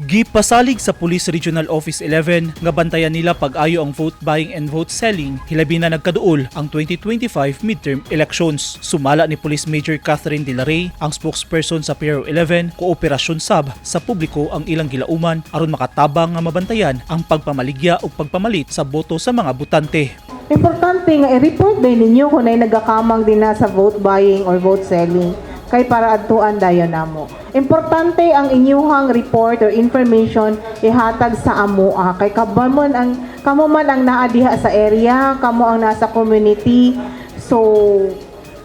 Gipasalig sa Police Regional Office 11 nga bantayan nila pag-ayo ang vote buying and vote selling hilabi na nagkaduol ang 2025 midterm elections. Sumala ni Police Major Catherine De La Rey, ang spokesperson sa PRO 11, kooperasyon sab sa publiko ang ilang gilauman aron makatabang nga mabantayan ang pagpamaligya o pagpamalit sa boto sa mga botante. Importante nga i-report din ninyo kung ay nagakamang din na sa vote buying or vote selling kay para adtuan dayon namo. Importante ang inyuhang report or information ihatag sa amoa kay kamo man ang naa diha sa area, kamo ang nasa community. So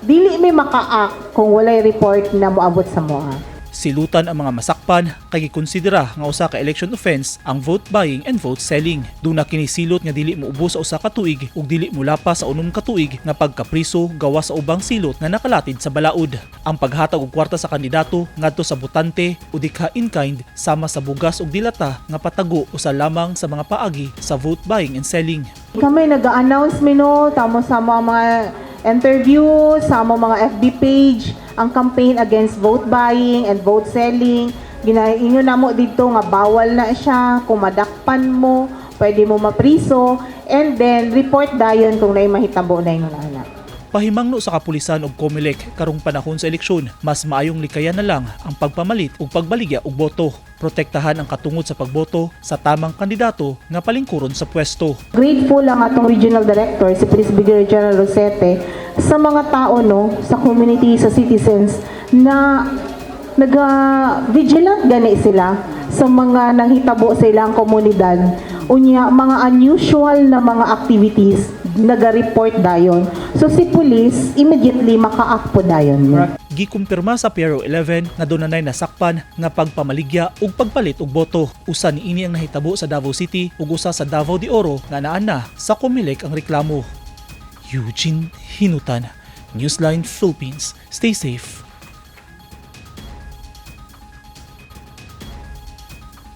dili may maka-act kung walay report na moabot sa moa. Silutan ang mga masakpan kay gikonsidera nga usa ka election offense ang vote buying and vote selling. Duna kinisilot nga dili moubos sa usa ka tuig ug dili mulapas sa unom ka tuig nga pagkapriso gawas sa ubang silot nga nakalatid sa balaod. Ang paghatag og kwarta sa kandidato ngadto sa botante o dikha in kind sama sa bugas ug dilata nga patago usa lamang sa mga paagi sa vote buying and selling. Kami nag-announce mino tamo sa mga interview sa mga FB page ang campaign against vote buying and vote selling. Ginainyo na mo dito nga bawal na siya, kung madakpan mo, pwede mo mapriso, and then report dayon kung naay mahitabo na yung anak. Pahimangno sa kapulisan ug COMELEC karong panahon sa eleksyon, mas maayong likayan na lang ang pagpamalit ug pagbaligya og boto. Protektahan ang katungod sa pagboto sa tamang kandidato nga palingkuron sa pwesto. Grateful lang atong Regional Director, si Police Brigadier General Rosete, sa mga tao sa community, sa citizens na vigilant gani sila sa mga nanghitabo sa ilang komunidad. Unya, mga unusual na mga activities, naga-report dayon. So si police, immediately maka-act po dayon. Gikumpirma sa PRO 11 nga dunay nasakpan nga pagpamaligya ug pagpalit og boto. Usa niini ang nahitabo sa Davao City ug usa sa Davao de Oro nga naa na sa COMELEC ang reklamo. Eugene Hinutan, Newsline Philippines. Stay safe.